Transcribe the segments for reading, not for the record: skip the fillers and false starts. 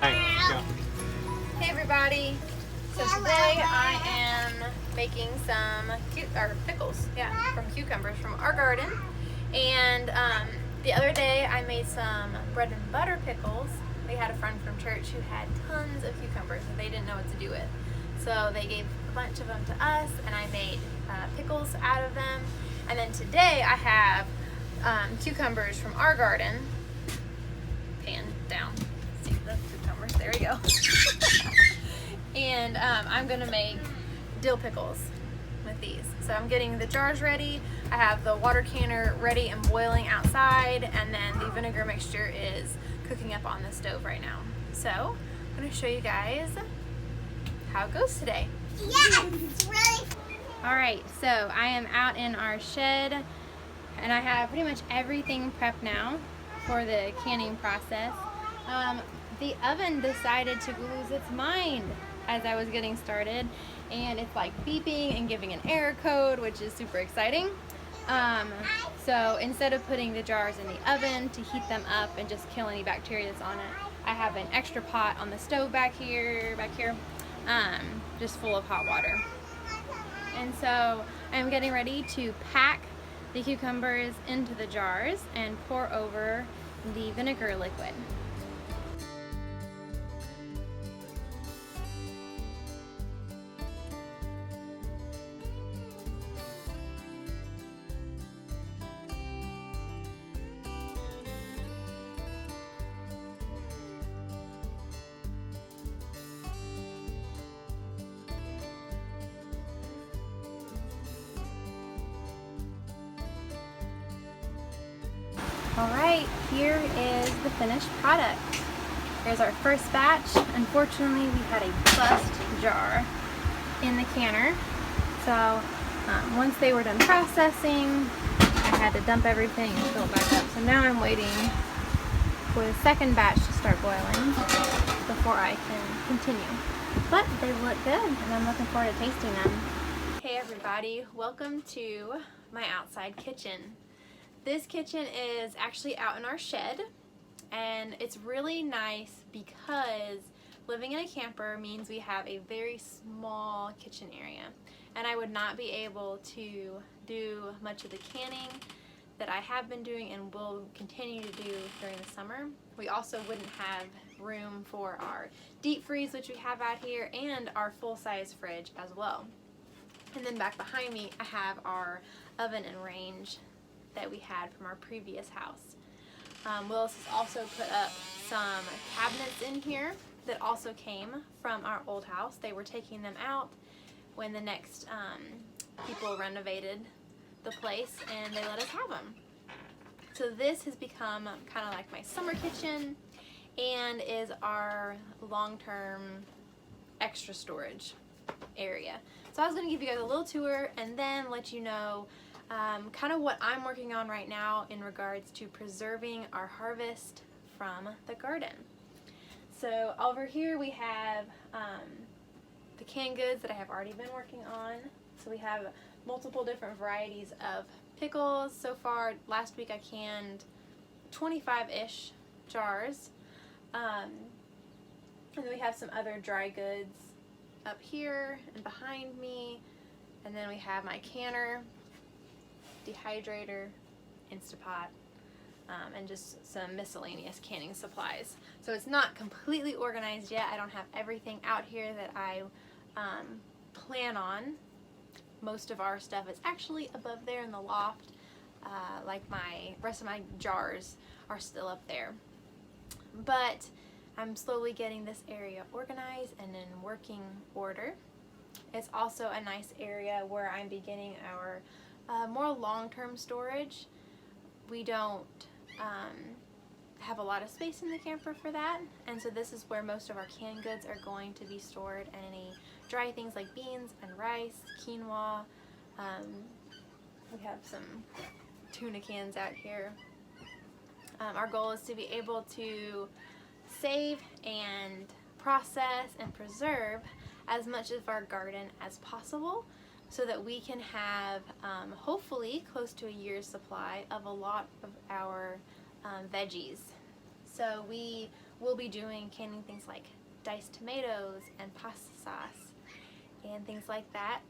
Alright, go. Hey everybody! So today I am making some pickles, from cucumbers from our garden. And the other day I made some bread and butter pickles. We had a friend from church who had tons of cucumbers that they didn't know what to do with. So they gave a bunch of them to us, and I made pickles out of them. And then today I have cucumbers from our garden. Pan down. See the cucumbers? There we go. And I'm gonna make dill pickles with these. So I'm getting the jars ready. I have the water canner ready and boiling outside, and then the vinegar mixture is cooking up on the stove right now. So I'm gonna show you guys how it goes today. Yeah, it's really. All right, so I am out in our shed, and I have pretty much everything prepped now for the canning process. The oven decided to lose its mind as I was getting started, and it's like beeping and giving an error code, which is super exciting. So instead of putting the jars in the oven to heat them up and just kill any bacteria that's on it, I have an extra pot on the stove back here, just full of hot water. And so I'm getting ready to pack the cucumbers into the jars and pour over the vinegar liquid. Alright, here is the finished product. Here's our first batch. Unfortunately, we had a bust jar in the canner. So once they were done processing, I had to dump everything and fill it back up. So now I'm waiting for the second batch to start boiling before I can continue. But they look good, and I'm looking forward to tasting them. Hey everybody, welcome to my outside kitchen. This kitchen is actually out in our shed, and it's really nice because living in a camper means we have a very small kitchen area, and I would not be able to do much of the canning that I have been doing and will continue to do during the summer. We also wouldn't have room for our deep freeze, which we have out here, and our full-size fridge as well. And then back behind me I have our oven and range that we had from our previous house. Willis has also put up some cabinets in here that also came from our old house. They were taking them out when the next people renovated the place, and they let us have them. So this has become kind of like my summer kitchen and is our long-term extra storage area. So I was going to give you guys a little tour and then let you know kind of what I'm working on right now in regards to preserving our harvest from the garden. So over here we have the canned goods that I have already been working on. So we have multiple different varieties of pickles. So far, last week I canned 25-ish jars. And then we have some other dry goods up here and behind me. And then we have my canner, dehydrator, Instapot, and just some miscellaneous canning supplies. So it's not completely organized yet. I don't have everything out here that I plan on. Most of our stuff is actually above there in the loft. Like my rest of my jars are still up there. But I'm slowly getting this area organized and in working order. It's also a nice area where I'm beginning our more long-term storage. We don't have a lot of space in the camper for that, and so this is where most of our canned goods are going to be stored, and any dry things like beans and rice, quinoa. We have some tuna cans out here. Our goal is to be able to save and process and preserve as much of our garden as possible, so that we can have hopefully close to a year's supply of a lot of our veggies. So we we'll be doing canning things like diced tomatoes and pasta sauce and things like that.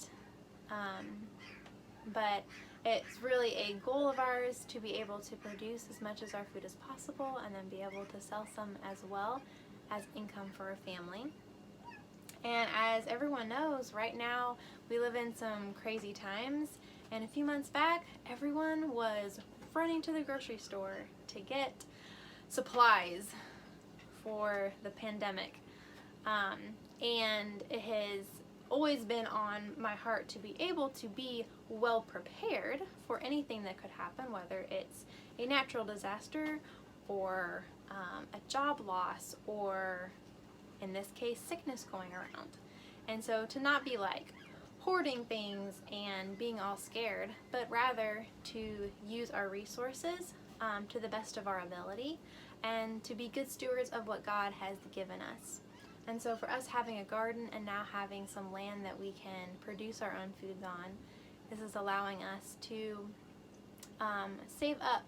But it's really a goal of ours to be able to produce as much as our food as possible and then be able to sell some as well as income for a family. And as everyone knows, right now we live in some crazy times, and a few months back everyone was running to the grocery store to get supplies for the pandemic. And it has always been on my heart to be able to be well prepared for anything that could happen, whether it's a natural disaster or a job loss, or in this case sickness going around. And so to not be like hoarding things and being all scared, but rather to use our resources to the best of our ability and to be good stewards of what God has given us. And so for us having a garden and now having some land that we can produce our own foods on, this is allowing us to save up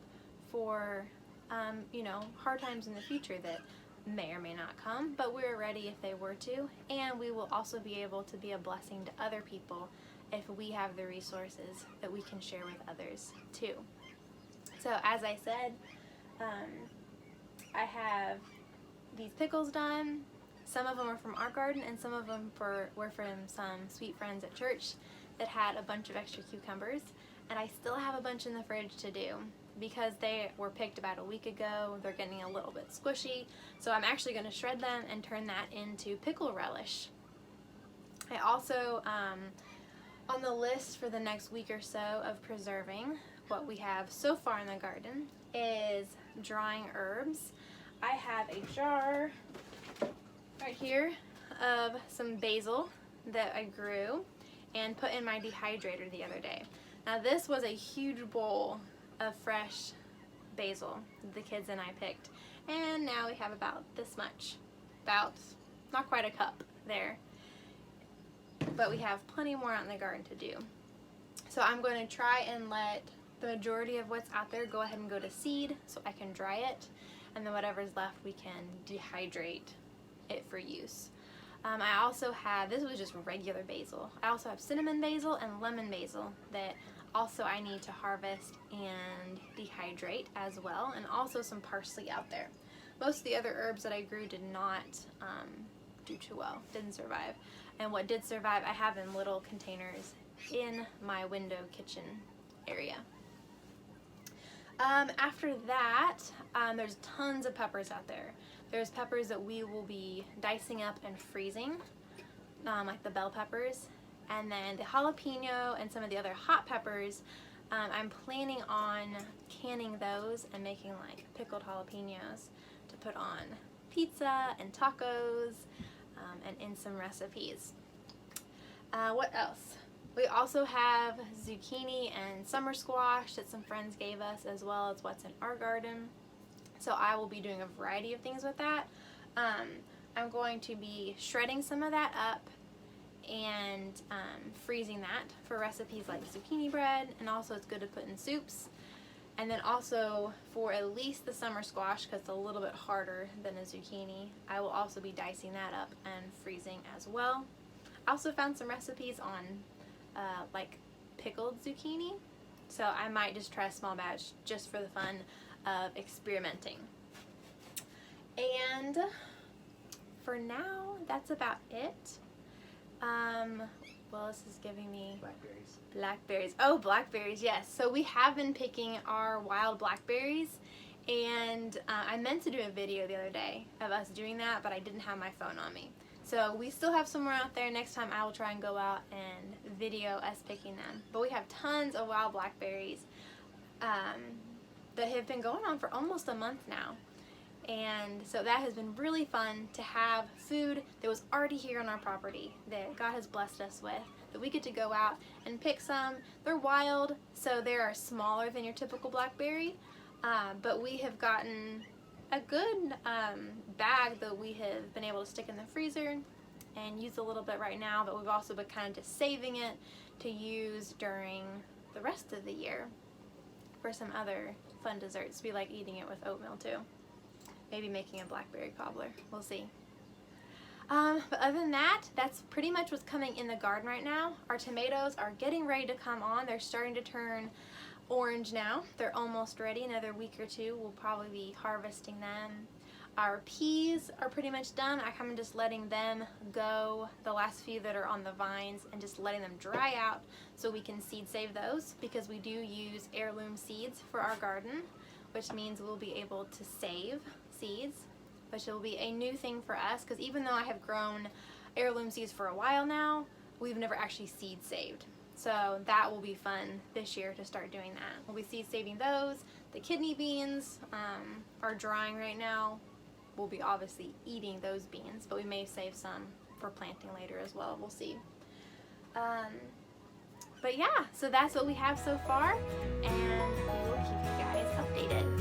for hard times in the future that may or may not come, but we're ready if they were to, and we will also be able to be a blessing to other people if we have the resources that we can share with others too. So as I said, I have these pickles done. Some of them are from our garden and some of them were from some sweet friends at church that had a bunch of extra cucumbers, and I still have a bunch in the fridge to do because they were picked about a week ago. They're getting a little bit squishy, so I'm actually going to shred them and turn that into pickle relish. I also, on the list for the next week or so of preserving what we have so far in the garden is drying herbs. I have a jar right here of some basil that I grew and put in my dehydrator the other day. Now this was a huge bowl of fresh basil the kids and I picked, and now we have about this much, about not quite a cup there, but we have plenty more out in the garden to do. So I'm going to try and let the majority of what's out there go ahead and go to seed so I can dry it, and then whatever's left we can dehydrate it for use. I also have, this was just regular basil, I also have cinnamon basil and lemon basil that also I need to harvest and dehydrate as well, and also some parsley out there. Most of the other herbs that I grew did not do too well, didn't survive, and what did survive I have in little containers in my window kitchen area. After that, there's tons of peppers out there. There's peppers that we will be dicing up and freezing, like the bell peppers, and then the jalapeno and some of the other hot peppers, I'm planning on canning those and making like pickled jalapenos to put on pizza and tacos and in some recipes. What else? We also have zucchini and summer squash that some friends gave us, as well as what's in our garden. So I will be doing a variety of things with that. I'm going to be shredding some of that up and freezing that for recipes like zucchini bread, and also it's good to put in soups. And then also for at least the summer squash, because it's a little bit harder than a zucchini, I will also be dicing that up and freezing as well. I also found some recipes on like pickled zucchini, so I might just try a small batch just for the fun of experimenting. And for now, that's about it. Well, this is giving me Blackberries. Blackberries. Oh, blackberries, yes. So we have been picking our wild blackberries, and I meant to do a video the other day of us doing that, but I didn't have my phone on me. So we still have some more out there. Next time I will try and go out and video us picking them. But we have tons of wild blackberries that have been going on for almost a month now. And so that has been really fun to have food that was already here on our property that God has blessed us with, that we get to go out and pick some. They're wild, so they are smaller than your typical blackberry, but we have gotten a good bag that we have been able to stick in the freezer and use a little bit right now, but we've also been kind of just saving it to use during the rest of the year for some other fun desserts. We like eating it with oatmeal too. maybe making a blackberry cobbler. We'll see. But other than that, that's pretty much what's coming in the garden right now. Our tomatoes are getting ready to come on. They're starting to turn orange now. They're almost ready. Another week or two, we'll probably be harvesting them. Our peas are pretty much done. I'm just letting them go, the last few that are on the vines, and just letting them dry out so we can seed save those, because we do use heirloom seeds for our garden, which means we'll be able to save seeds, which will be a new thing for us, because even though I have grown heirloom seeds for a while now, we've never actually seed saved. So that will be fun this year to start doing that. We'll be seed saving those. The kidney beans are drying right now. We'll be obviously eating those beans, but we may save some for planting later as well. We'll see. But yeah, so that's what we have so far, and we will keep you guys updated.